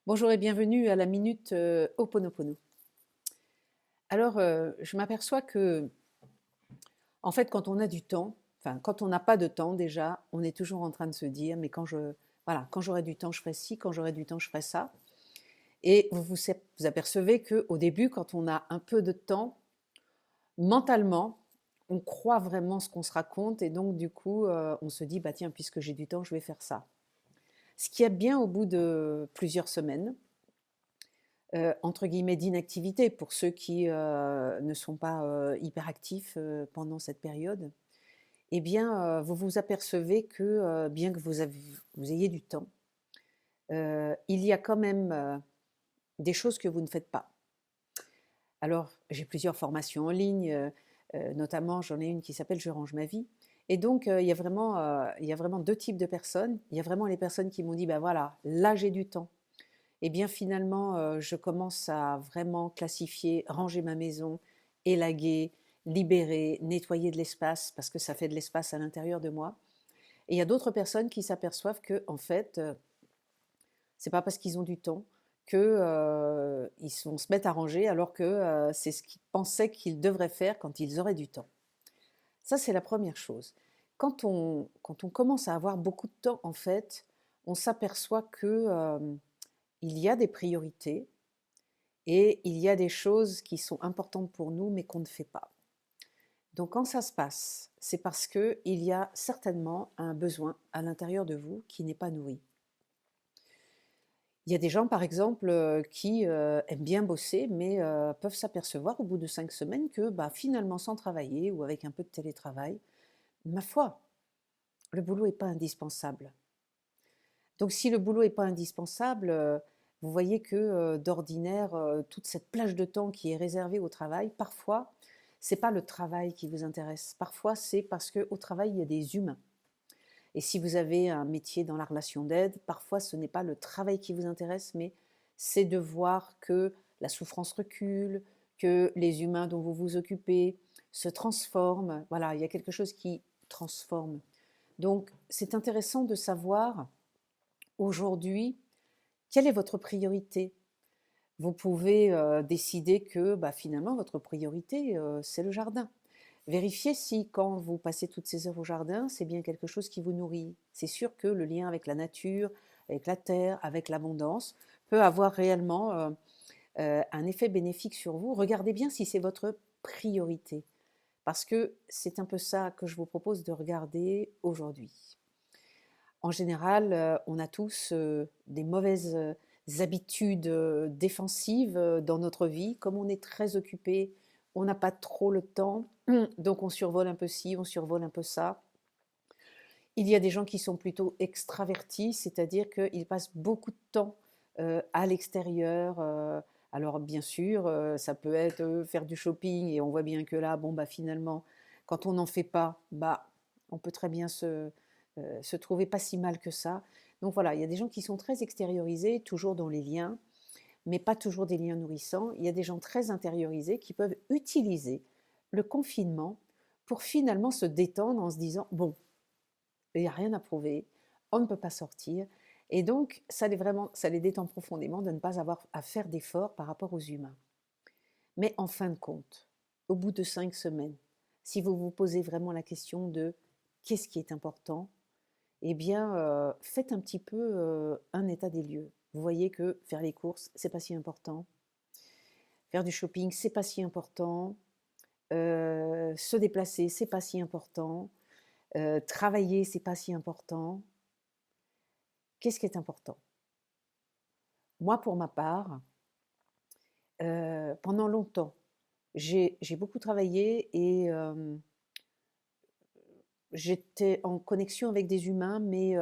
Bonjour et bienvenue à la Minute Ho'oponopono. Alors, je m'aperçois que, en fait, quand on a du temps, enfin, quand on n'a pas de temps déjà, on est toujours en train de se dire, mais voilà, quand j'aurai du temps, je ferai ci, quand j'aurai du temps, je ferai ça. Et vous apercevez qu'au début, quand on a un peu de temps, mentalement, on croit vraiment ce qu'on se raconte et donc, du coup, on se dit, bah tiens, puisque j'ai du temps, je vais faire ça. Ce qui est bien au bout de plusieurs semaines, entre guillemets «d'inactivité» pour ceux qui, ne sont pas, hyperactifs, pendant cette période, eh bien, vous vous apercevez que, bien que vous ayez du temps, il y a quand même, des choses que vous ne faites pas. Alors, j'ai plusieurs formations en ligne, notamment j'en ai une qui s'appelle «Je range ma vie» et donc, il y a vraiment 2 types de personnes. Il y a vraiment les personnes qui m'ont dit: «Bah, voilà, là j'ai du temps». Eh bien finalement, je commence à vraiment classifier, ranger ma maison, élaguer, libérer, nettoyer de l'espace parce que ça fait de l'espace à l'intérieur de moi. Et il y a d'autres personnes qui s'aperçoivent que en fait, c'est pas parce qu'ils ont du temps que, vont se mettre à ranger alors que, c'est ce qu'ils pensaient qu'ils devraient faire quand ils auraient du temps. Ça, c'est la première chose. Quand on commence à avoir beaucoup de temps, en fait, on s'aperçoit que, il y a des priorités et il y a des choses qui sont importantes pour nous, mais qu'on ne fait pas. Donc quand ça se passe, c'est parce qu'il y a certainement un besoin à l'intérieur de vous qui n'est pas nourri. Il y a des gens, par exemple, qui aiment bien bosser, mais peuvent s'apercevoir au bout de 5 semaines que bah, finalement, sans travailler ou avec un peu de télétravail, ma foi, le boulot n'est pas indispensable. Donc si le boulot n'est pas indispensable, vous voyez que d'ordinaire, toute cette plage de temps qui est réservée au travail, parfois, c'est pas le travail qui vous intéresse. Parfois, c'est parce qu'au travail, il y a des humains. Et si vous avez un métier dans la relation d'aide, parfois ce n'est pas le travail qui vous intéresse, mais c'est de voir que la souffrance recule, que les humains dont vous vous occupez se transforment. Voilà, il y a quelque chose qui transforme. Donc, c'est intéressant de savoir aujourd'hui, quelle est votre priorité? Vous pouvez décider que bah, finalement, votre priorité, c'est le jardin. Vérifiez si, quand vous passez toutes ces heures au jardin, c'est bien quelque chose qui vous nourrit. C'est sûr que le lien avec la nature, avec la terre, avec l'abondance, peut avoir réellement un effet bénéfique sur vous. Regardez bien si c'est votre priorité. Parce que c'est un peu ça que je vous propose de regarder aujourd'hui. En général, on a tous des mauvaises habitudes défensives dans notre vie. Comme on est très occupé, on n'a pas trop le temps, donc on survole un peu ci, on survole un peu ça. Il y a des gens qui sont plutôt extravertis, c'est-à-dire qu'ils passent beaucoup de temps à l'extérieur. Alors bien sûr, ça peut être faire du shopping et on voit bien que là, bon bah finalement, quand on n'en fait pas, bah on peut très bien se trouver pas si mal que ça. Donc voilà, il y a des gens qui sont très extériorisés, toujours dans les liens, mais pas toujours des liens nourrissants. Il y a des gens très intériorisés qui peuvent utiliser le confinement pour finalement se détendre en se disant, bon, il n'y a rien à prouver, on ne peut pas sortir. Et donc, ça les détend profondément de ne pas avoir à faire d'efforts par rapport aux humains. Mais en fin de compte, au bout de 5 semaines, si vous vous posez vraiment la question de qu'est-ce qui est important, eh bien, faites un petit peu un état des lieux. Vous voyez que faire les courses, c'est pas si important. Faire du shopping, c'est pas si important. Se déplacer, c'est pas si important. Travailler, c'est pas si important. Qu'est-ce qui est important? Moi, pour ma part, pendant longtemps, j'ai beaucoup travaillé et j'étais en connexion avec des humains, mais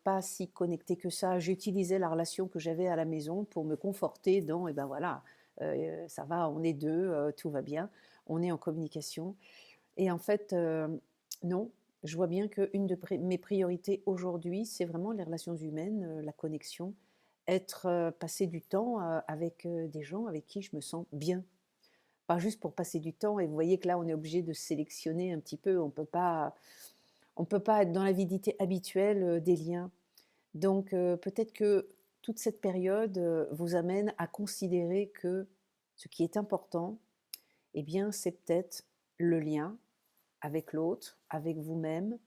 pas si connectée que ça. J'utilisais la relation que j'avais à la maison pour me conforter dans, et ben voilà, ça va, on est deux, tout va bien, on est en communication. Et en fait, non, je vois bien qu'une de mes priorités aujourd'hui, c'est vraiment les relations humaines, la connexion, passer du temps avec des gens avec qui je me sens bien. Pas juste pour passer du temps, et vous voyez que là, on est obligé de sélectionner un petit peu, on peut pas être dans l'avidité habituelle des liens. Donc peut-être que toute cette période vous amène à considérer que ce qui est important, eh bien, c'est peut-être le lien avec l'autre, avec vous-même,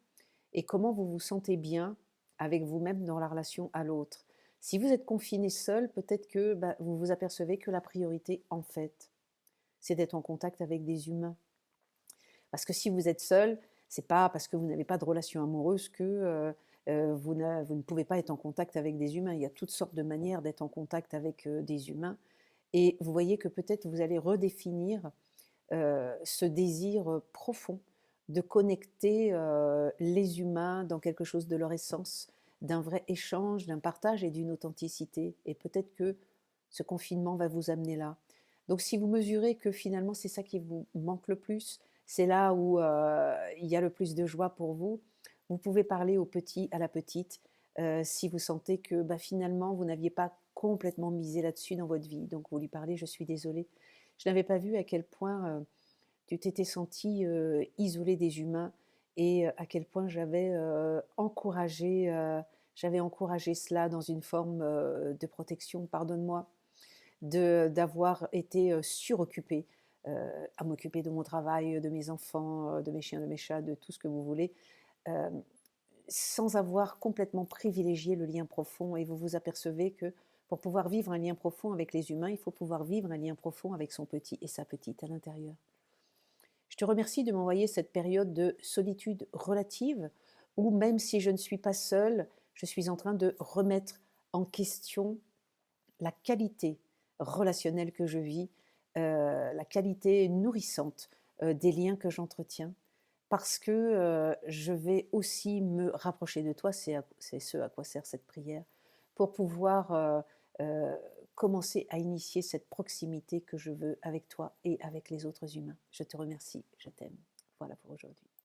et comment vous vous sentez bien avec vous-même dans la relation à l'autre. Si vous êtes confiné seul, peut-être que vous vous apercevez que la priorité, en fait, c'est d'être en contact avec des humains. Parce que si vous êtes seul, c'est pas parce que vous n'avez pas de relation amoureuse que vous ne pouvez pas être en contact avec des humains. Il y a toutes sortes de manières d'être en contact avec des humains. Et vous voyez que peut-être vous allez redéfinir ce désir profond de connecter les humains dans quelque chose de leur essence, d'un vrai échange, d'un partage et d'une authenticité. Et peut-être que ce confinement va vous amener là. Donc si vous mesurez que finalement c'est ça qui vous manque le plus, c'est là où il y a le plus de joie pour vous, vous pouvez parler au petit, à la petite, si vous sentez que finalement vous n'aviez pas complètement misé là-dessus dans votre vie. Donc vous lui parlez, je suis désolée. Je n'avais pas vu à quel point tu t'étais senti isolé des humains et à quel point j'avais encouragé cela dans une forme de protection, pardonne-moi, d'avoir été suroccupée à m'occuper de mon travail, de mes enfants, de mes chiens, de mes chats, de tout ce que vous voulez, euh, sans avoir complètement privilégié le lien profond. Et vous vous apercevez que pour pouvoir vivre un lien profond avec les humains, il faut pouvoir vivre un lien profond avec son petit et sa petite à l'intérieur. Je te remercie de m'envoyer cette période de solitude relative où même si je ne suis pas seule, je suis en train de remettre en question la qualité relationnelle que je vis, la qualité nourrissante des liens que j'entretiens, parce que je vais aussi me rapprocher de toi, c'est ce à quoi sert cette prière, pour pouvoir euh, commencer à initier cette proximité que je veux avec toi et avec les autres humains. Je te remercie, je t'aime. Voilà pour aujourd'hui.